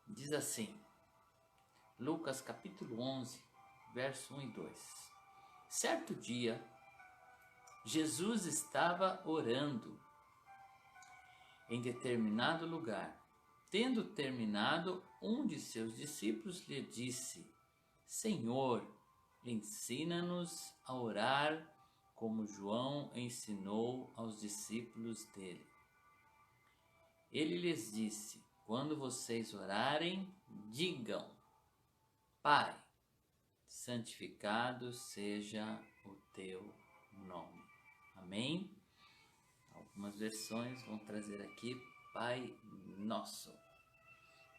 Diz assim, Lucas capítulo 11, verso 1 e 2. Certo dia, Jesus estava orando em determinado lugar. Tendo terminado, um de seus discípulos lhe disse: Senhor, ensina-nos a orar como João ensinou aos discípulos dele. Ele lhes disse: Quando vocês orarem, digam: Pai, santificado seja o teu nome. Amém? Algumas versões vão trazer aqui Pai Nosso.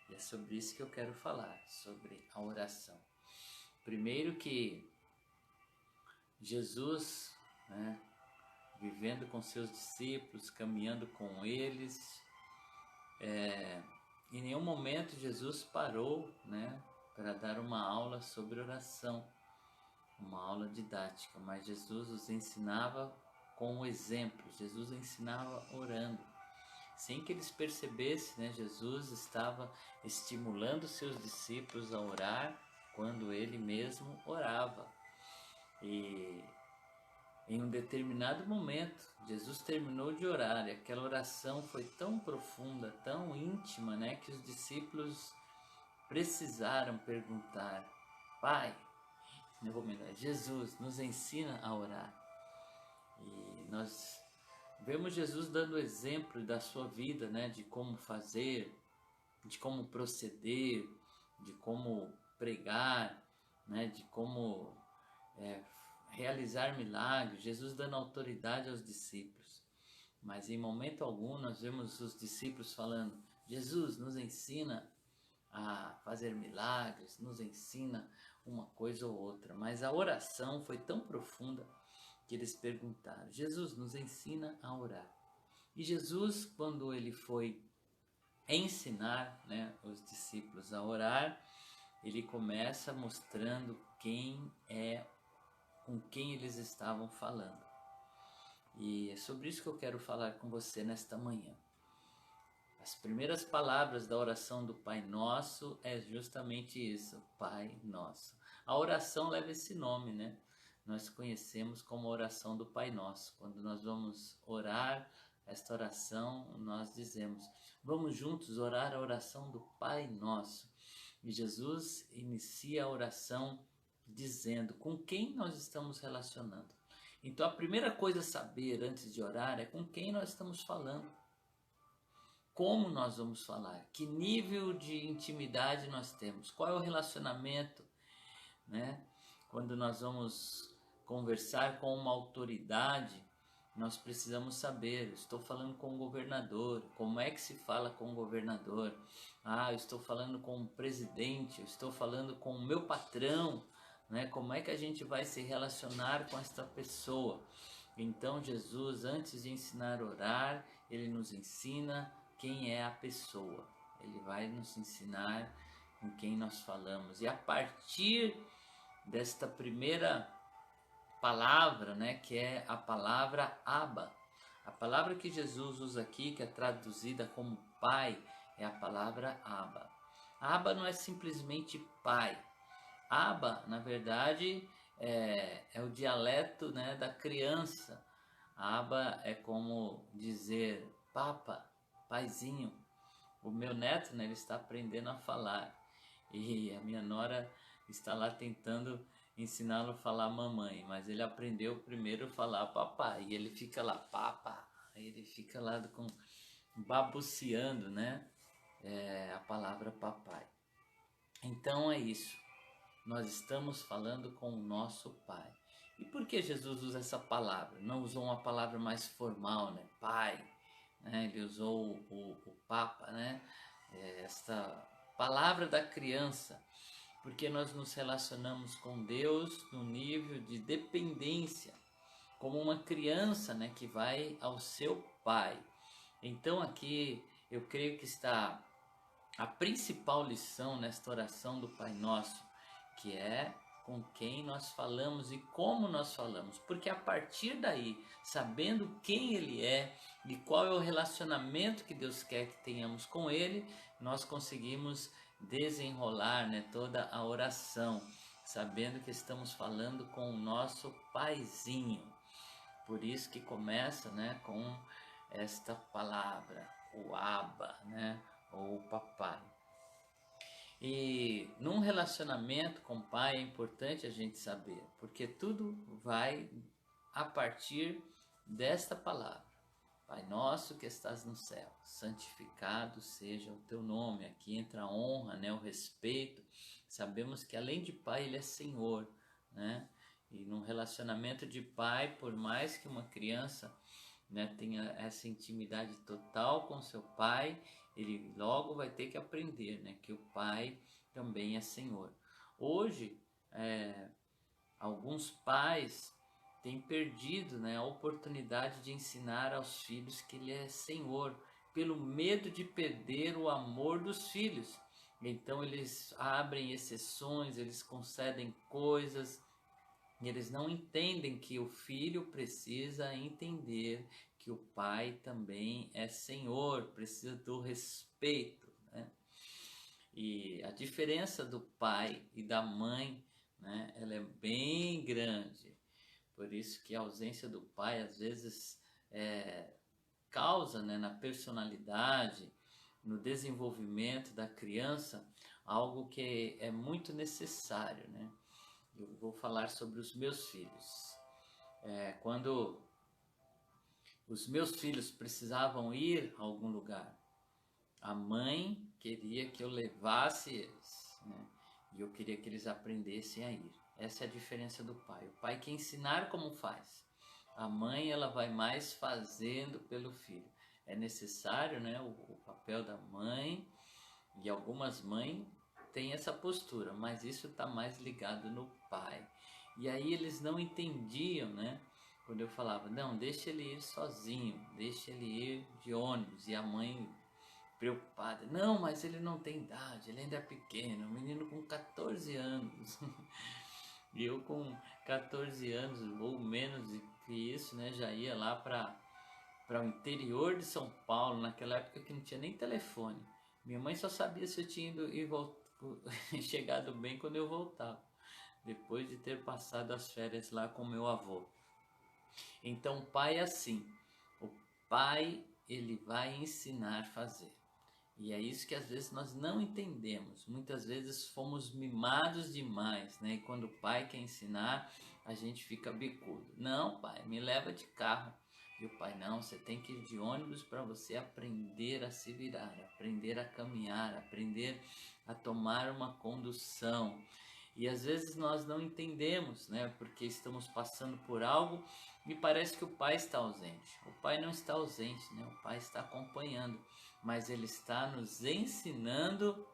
E é sobre isso que eu quero falar, sobre a oração. Primeiro que Jesus, vivendo com seus discípulos, caminhando com eles, em nenhum momento Jesus parou, para dar uma aula sobre oração, uma aula didática, mas Jesus os ensinava com o exemplo, Jesus ensinava orando. Sem que eles percebessem, Jesus estava estimulando seus discípulos a orar quando ele mesmo orava. E em um determinado momento, Jesus terminou de orar e aquela oração foi tão profunda, tão íntima, que os discípulos precisaram perguntar: Pai, Jesus, nos ensina a orar. E nós vemos Jesus dando exemplo da sua vida, de como fazer, de como proceder, de como pregar, de como realizar milagres. Jesus dando autoridade aos discípulos. Mas em momento algum nós vemos os discípulos falando: Jesus, nos ensina a fazer milagres, nos ensina uma coisa ou outra. Mas a oração foi tão profunda que eles perguntaram: Jesus, nos ensina a orar. E Jesus, quando ele foi ensinar os discípulos a orar, ele começa mostrando com quem eles estavam falando. E é sobre isso que eu quero falar com você nesta manhã. As primeiras palavras da oração do Pai Nosso é justamente isso, Pai Nosso. A oração leva esse nome, Nós conhecemos como a oração do Pai Nosso. Quando nós vamos orar esta oração, nós dizemos: vamos juntos orar a oração do Pai Nosso. E Jesus inicia a oração dizendo com quem nós estamos relacionando. Então a primeira coisa a saber antes de orar é com quem nós estamos falando. Como nós vamos falar? Que nível de intimidade nós temos? Qual é o relacionamento? Quando nós vamos conversar com uma autoridade, nós precisamos saber: estou falando com o governador, como é que se fala com o governador? Eu estou falando com o presidente, eu estou falando com o meu patrão, como é que a gente vai se relacionar com esta pessoa? Então Jesus, antes de ensinar a orar, ele nos ensina quem é a pessoa. Ele vai nos ensinar com quem nós falamos. E a partir desta primeira palavra, que é a palavra Abba. A palavra que Jesus usa aqui, que é traduzida como Pai, é a palavra Abba. Abba não é simplesmente pai. Abba, na verdade, é o dialeto da criança. Abba é como dizer papa, paizinho. O meu neto, ele está aprendendo a falar. E a minha nora está lá tentando ensiná-lo a falar mamãe. Mas ele aprendeu primeiro a falar papai. E ele fica lá, papa. Aí ele fica lá babuceando, a palavra papai. Então é isso. Nós estamos falando com o nosso Pai. E por que Jesus usa essa palavra? Não usou uma palavra mais formal, Pai. Ele usou o Papa, esta palavra da criança, porque nós nos relacionamos com Deus no nível de dependência, como uma criança que vai ao seu pai. Então aqui eu creio que está a principal lição nesta oração do Pai Nosso, que é com quem nós falamos e como nós falamos, porque a partir daí, sabendo quem Ele é e qual é o relacionamento que Deus quer que tenhamos com Ele, nós conseguimos desenrolar, né, toda a oração, sabendo que estamos falando com o nosso paizinho. Por isso que começa, né, com esta palavra, o Abba, né, ou o papai. E num relacionamento com o pai é importante a gente saber, porque tudo vai a partir desta palavra. Pai nosso que estás no céu, santificado seja o teu nome. Aqui entra a honra, né, o respeito. Sabemos que além de pai, ele é Senhor, né? E num relacionamento de pai, por mais que uma criança, né, tenha essa intimidade total com seu pai, ele logo vai ter que aprender, né, que o pai também é Senhor. Hoje, alguns pais têm perdido, né, a oportunidade de ensinar aos filhos que ele é Senhor, pelo medo de perder o amor dos filhos. Então eles abrem exceções, eles concedem coisas, e eles não entendem que o filho precisa entender que o pai também é Senhor, precisa do respeito, né? E a diferença do pai e da mãe, né, ela é bem grande. Por isso que a ausência do pai às vezes causa, né, na personalidade, no desenvolvimento da criança, algo que é muito necessário, né? Eu vou falar sobre os meus filhos. Quando os meus filhos precisavam ir a algum lugar, a mãe queria que eu levasse eles, né? E eu queria que eles aprendessem a ir. Essa é a diferença do pai. O pai quer ensinar como faz. A mãe, ela vai mais fazendo pelo filho. É necessário, né, o papel da mãe, e algumas mães têm essa postura, mas isso está mais ligado no pai. E aí eles não entendiam, né? Quando eu falava, não, deixa ele ir sozinho, deixa ele ir de ônibus. E a mãe preocupada, não, mas ele não tem idade, ele ainda é pequeno, um menino com 14 anos. E eu com 14 anos ou menos que isso, né, já ia lá para o interior de São Paulo, naquela época que não tinha nem telefone. Minha mãe só sabia se eu tinha ido e chegado bem quando eu voltava, depois de ter passado as férias lá com meu avô. Então o pai é assim, o pai ele vai ensinar a fazer. E é isso que às vezes nós não entendemos. Muitas vezes fomos mimados demais, né? E quando o pai quer ensinar, a gente fica bicudo. Não, pai, me leva de carro. E o pai, não, você tem que ir de ônibus para você aprender a se virar, aprender a caminhar, aprender a tomar uma condução. E às vezes nós não entendemos, né? Porque estamos passando por algo e parece que o pai está ausente. O pai não está ausente, né? O pai está acompanhando, mas ele está nos ensinando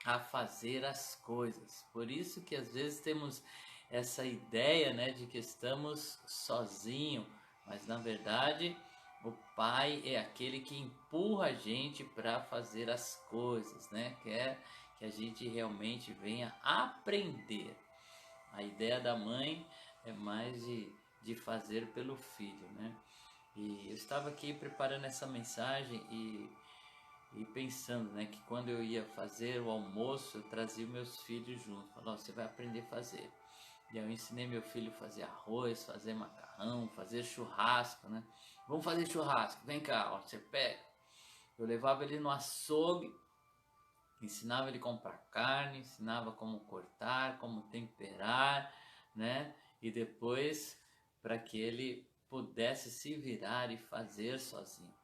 a fazer as coisas. Por isso que às vezes temos essa ideia, né, de que estamos sozinhos, mas na verdade o pai é aquele que empurra a gente para fazer as coisas, né? Quer que a gente realmente venha aprender. A ideia da mãe é mais de fazer pelo filho, né? E eu estava aqui preparando essa mensagem e pensando, né, que quando eu ia fazer o almoço, eu trazia meus filhos junto. Falava, você vai aprender a fazer. E eu ensinei meu filho a fazer arroz, fazer macarrão, fazer churrasco, né? Vamos fazer churrasco, vem cá, ó, você pega. Eu levava ele no açougue, ensinava ele a comprar carne, ensinava como cortar, como temperar, né? E depois para que ele pudesse se virar e fazer sozinho.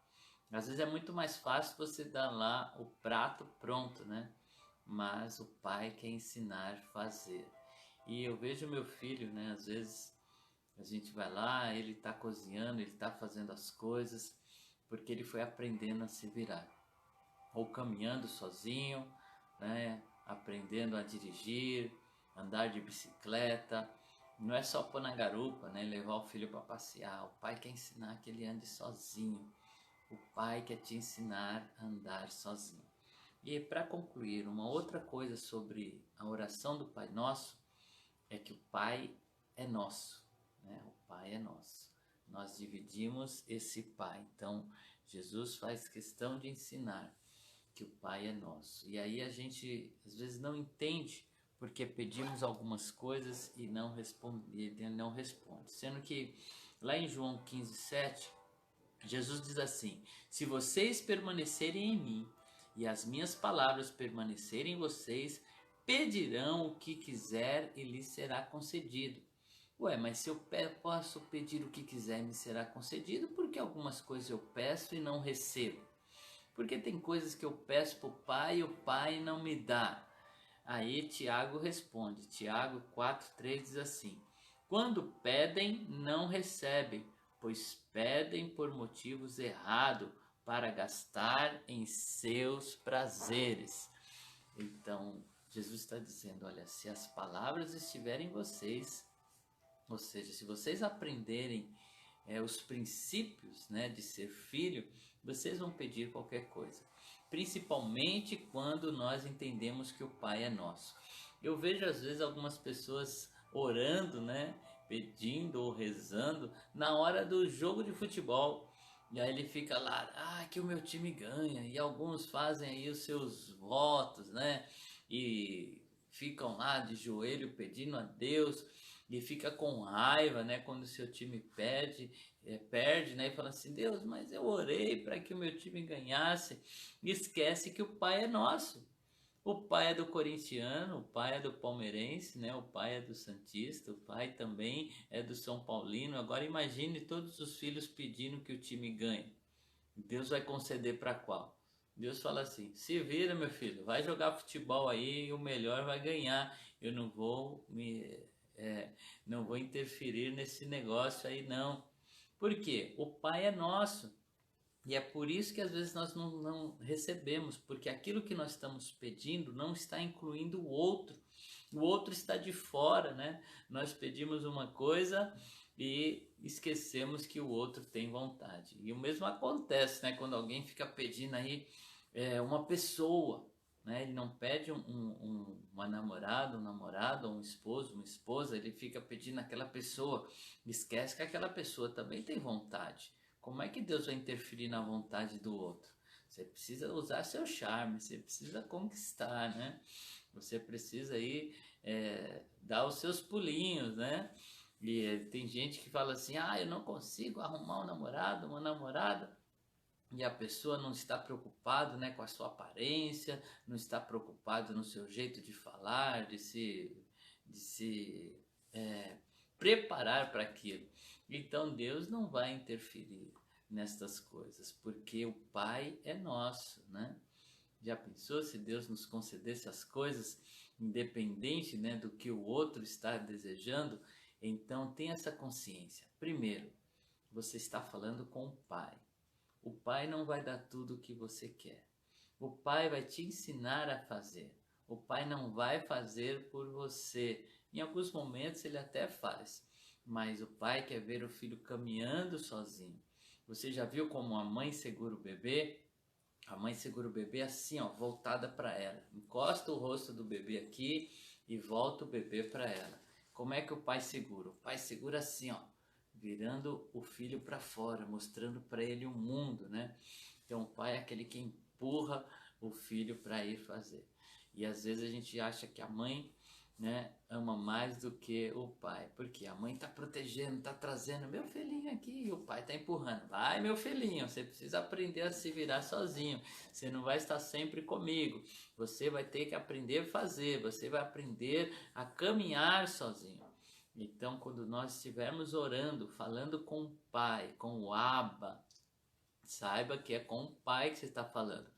Às vezes é muito mais fácil você dar lá o prato pronto, né? Mas o pai quer ensinar a fazer. E eu vejo meu filho, né? Às vezes a gente vai lá, ele está cozinhando, ele está fazendo as coisas, porque ele foi aprendendo a se virar. Ou caminhando sozinho, né? Aprendendo a dirigir, andar de bicicleta. Não é só pôr na garupa, né? Levar o filho para passear. O pai quer ensinar que ele ande sozinho. O pai quer te ensinar a andar sozinho. E para concluir, uma outra coisa sobre a oração do Pai Nosso é que o Pai é nosso, né? O Pai é nosso. Nós dividimos esse Pai. Então, Jesus faz questão de ensinar que o Pai é nosso. E aí a gente às vezes não entende porque pedimos algumas coisas e não responde, sendo que lá em João 15:7, Jesus diz assim: se vocês permanecerem em mim e as minhas palavras permanecerem em vocês, pedirão o que quiser e lhes será concedido. Ué, mas se eu posso pedir o que quiser e me será concedido, porque algumas coisas eu peço e não recebo? Porque tem coisas que eu peço para o Pai e o Pai não me dá. Aí Tiago responde, Tiago 4:3 diz assim: quando pedem, não recebem, pois pedem por motivos errados, para gastar em seus prazeres. Então, Jesus está dizendo, olha, se as palavras estiverem em vocês, ou seja, se vocês aprenderem os princípios, né, de ser filho, vocês vão pedir qualquer coisa. Principalmente quando nós entendemos que o Pai é nosso. Eu vejo às vezes algumas pessoas orando, né, pedindo ou rezando na hora do jogo de futebol. E aí ele fica lá, que o meu time ganha. E alguns fazem aí os seus votos, né? E ficam lá de joelho pedindo a Deus. E fica com raiva, né, quando o seu time perde, né, e fala assim, Deus, mas eu orei para que o meu time ganhasse. E esquece que o Pai é nosso. O pai é do corintiano, o pai é do palmeirense, né? O pai é do santista, o pai também é do São Paulino. Agora imagine todos os filhos pedindo que o time ganhe. Deus vai conceder para qual? Deus fala assim, se vira meu filho, vai jogar futebol aí e o melhor vai ganhar. Eu não vou interferir nesse negócio aí não. Por quê? O pai é nosso. E é por isso que às vezes nós não recebemos, porque aquilo que nós estamos pedindo não está incluindo o outro. O outro está de fora, né? Nós pedimos uma coisa e esquecemos que o outro tem vontade. E o mesmo acontece, né? Quando alguém fica pedindo aí uma pessoa, né? Ele não pede uma namorada, um namorado, um esposo, uma esposa, ele fica pedindo aquela pessoa, esquece que aquela pessoa também tem vontade. Como é que Deus vai interferir na vontade do outro? Você precisa usar seu charme, você precisa conquistar, né? Você precisa aí dar os seus pulinhos, né? E tem gente que fala assim, eu não consigo arrumar um namorado, uma namorada. E a pessoa não está preocupada, né, com a sua aparência, não está preocupada no seu jeito de falar, de se preparar para aquilo. Então Deus não vai interferir nestas coisas, porque o Pai é nosso, né? Já pensou se Deus nos concedesse as coisas, independente, né, do que o outro está desejando? Então tenha essa consciência. Primeiro, você está falando com o Pai. O Pai não vai dar tudo o que você quer. O Pai vai te ensinar a fazer. O Pai não vai fazer por você. Em alguns momentos ele até faz, mas o pai quer ver o filho caminhando sozinho. Você já viu como a mãe segura o bebê? A mãe segura o bebê assim, ó, voltada para ela. Encosta o rosto do bebê aqui e volta o bebê para ela. Como é que o pai segura? O pai segura assim, ó, virando o filho para fora, mostrando para ele o mundo, né? Então o pai é aquele que empurra o filho para ir fazer. E às vezes a gente acha que a mãe, né, ama mais do que o pai, porque a mãe está protegendo, está trazendo meu filhinho aqui e o pai está empurrando. Vai, meu filhinho, você precisa aprender a se virar sozinho. Você não vai estar sempre comigo. Você vai ter que aprender a fazer. Você vai aprender a caminhar sozinho. Então, quando nós estivermos orando, falando com o Pai, com o Abba, saiba que é com o Pai que você está falando.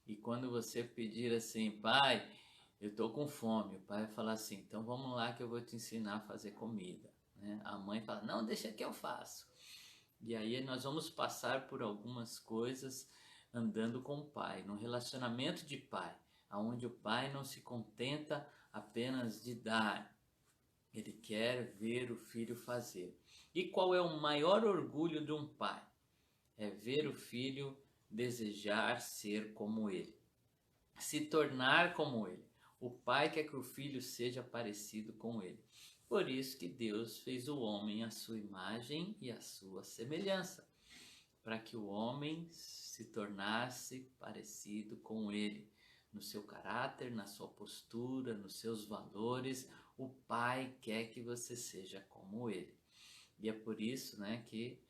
E quando você pedir assim, Pai, eu estou com fome, o pai vai falar assim, então vamos lá que eu vou te ensinar a fazer comida, né? A mãe fala, não, deixa que eu faço. E aí nós vamos passar por algumas coisas andando com o pai, num relacionamento de pai, onde o pai não se contenta apenas de dar, ele quer ver o filho fazer. E qual é o maior orgulho de um pai? É ver o filho desejar ser como ele, se tornar como ele. O pai quer que o filho seja parecido com ele. Por isso que Deus fez o homem à sua imagem e à sua semelhança. para que o homem se tornasse parecido com ele, no seu caráter, na sua postura, nos seus valores. O Pai quer que você seja como ele. E é por isso, né, que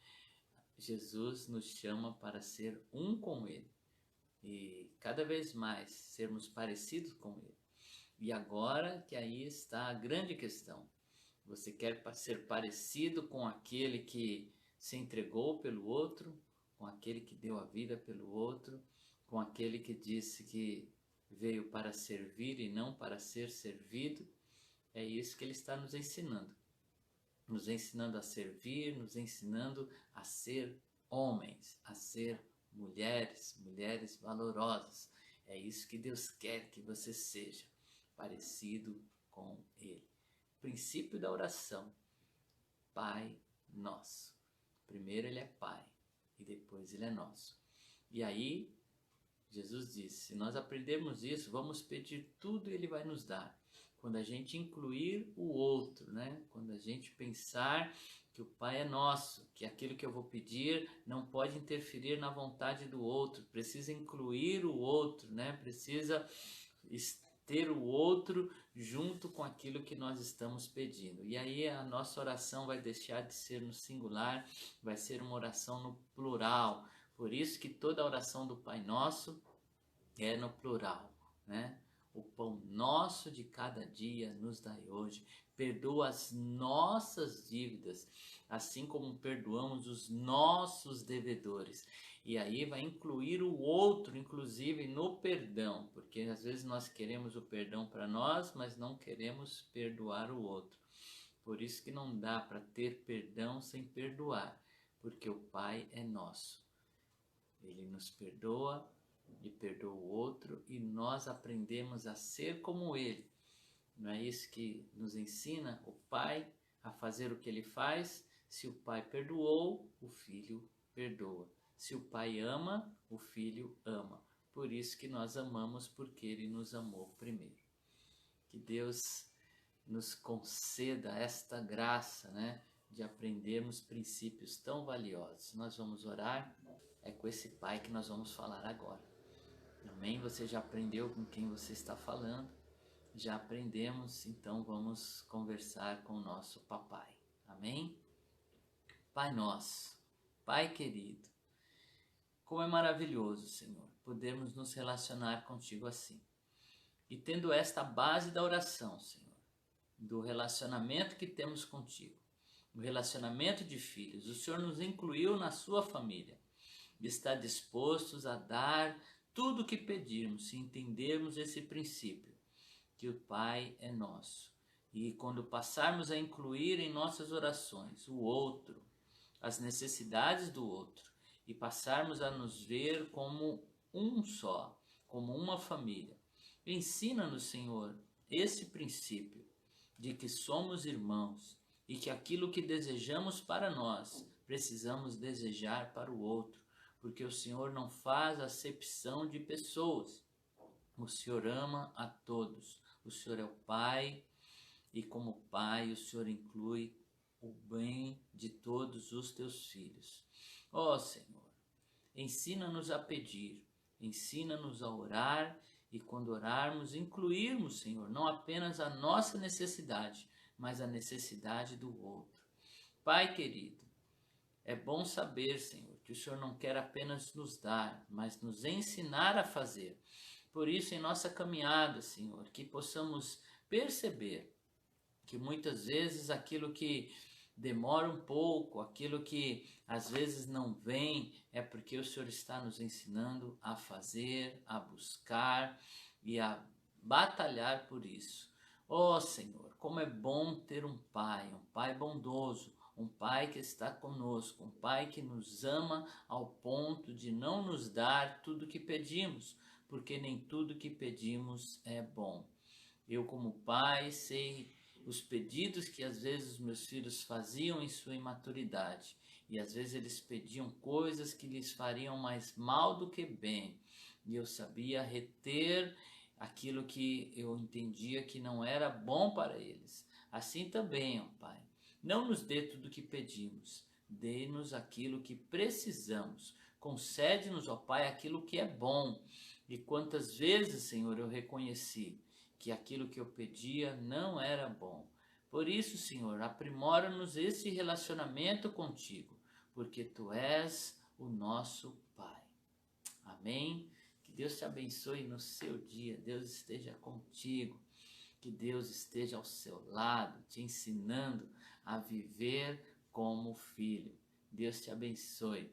Jesus nos chama para ser um com ele e cada vez mais sermos parecidos com ele. E agora que aí está a grande questão. Você quer ser parecido com aquele que se entregou pelo outro, com aquele que deu a vida pelo outro, com aquele que disse que veio para servir e não para ser servido? É isso que ele está nos ensinando a servir, nos ensinando a ser homens, a ser mulheres, mulheres valorosas. É isso que Deus quer que você seja, parecido com ele. Princípio da oração: Pai Nosso. Primeiro ele é Pai e depois ele é nosso. E aí Jesus disse: se nós aprendermos isso, vamos pedir tudo e ele vai nos dar. Quando a gente incluir o outro, né? Quando a gente pensar que o Pai é nosso, que aquilo que eu vou pedir não pode interferir na vontade do outro, precisa incluir o outro, né? Precisa ter o outro junto com aquilo que nós estamos pedindo. E aí a nossa oração vai deixar de ser no singular, vai ser uma oração no plural. Por isso que toda a oração do Pai Nosso é no plural, né? O pão nosso de cada dia nos dai hoje. Perdoa as nossas dívidas, assim como perdoamos os nossos devedores. E aí vai incluir o outro, inclusive, no perdão, porque às vezes nós queremos o perdão para nós, mas não queremos perdoar o outro. Por isso que não dá para ter perdão sem perdoar, porque o Pai é nosso. Ele nos perdoa e perdoa o outro, e nós aprendemos a ser como ele. Não é isso que nos ensina o Pai a fazer o que ele faz? Se o Pai perdoou, o Filho perdoa. Se o Pai ama, o Filho ama. Por isso que nós amamos, porque ele nos amou primeiro. Que Deus nos conceda esta graça, né, de aprendermos princípios tão valiosos. Nós vamos orar, é com esse Pai que nós vamos falar agora. Amém? Você já aprendeu com quem você está falando? Já aprendemos, então vamos conversar com o nosso papai. Amém? Pai nosso, Pai querido, como é maravilhoso, Senhor, podermos nos relacionar contigo assim. E tendo esta base da oração, Senhor, do relacionamento que temos contigo, o relacionamento de filhos, o Senhor nos incluiu na sua família e está disposto a dar tudo o que pedirmos, se entendermos esse princípio, que o Pai é nosso. E quando passarmos a incluir em nossas orações o outro, as necessidades do outro, e passarmos a nos ver como um só, como uma família, ensina-nos, Senhor, esse princípio de que somos irmãos e que aquilo que desejamos para nós, precisamos desejar para o outro, porque o Senhor não faz acepção de pessoas. O Senhor ama a todos. O Senhor é o Pai e como Pai o Senhor inclui o bem de todos os teus filhos. Ó Senhor, ensina-nos a pedir, ensina-nos a orar e quando orarmos, incluirmos, Senhor, não apenas a nossa necessidade, mas a necessidade do outro. Pai querido, é bom saber, Senhor, que o Senhor não quer apenas nos dar, mas nos ensinar a fazer. Por isso, em nossa caminhada, Senhor, que possamos perceber que muitas vezes aquilo que demora um pouco, aquilo que às vezes não vem, é porque o Senhor está nos ensinando a fazer, a buscar e a batalhar por isso. Ó Senhor, como é bom ter um Pai bondoso, um Pai que está conosco, um Pai que nos ama ao ponto de não nos dar tudo o que pedimos, porque nem tudo que pedimos é bom. Eu, como pai, sei os pedidos que às vezes os meus filhos faziam em sua imaturidade, e às vezes eles pediam coisas que lhes fariam mais mal do que bem, e eu sabia reter aquilo que eu entendia que não era bom para eles. Assim também, ó Pai, não nos dê tudo o que pedimos, dê-nos aquilo que precisamos. Concede-nos, ó Pai, aquilo que é bom. E quantas vezes, Senhor, eu reconheci que aquilo que eu pedia não era bom. Por isso, Senhor, aprimora-nos esse relacionamento contigo, porque Tu és o nosso Pai. Amém? Que Deus te abençoe no seu dia, Deus esteja contigo, que Deus esteja ao seu lado, te ensinando a viver como filho. Deus te abençoe.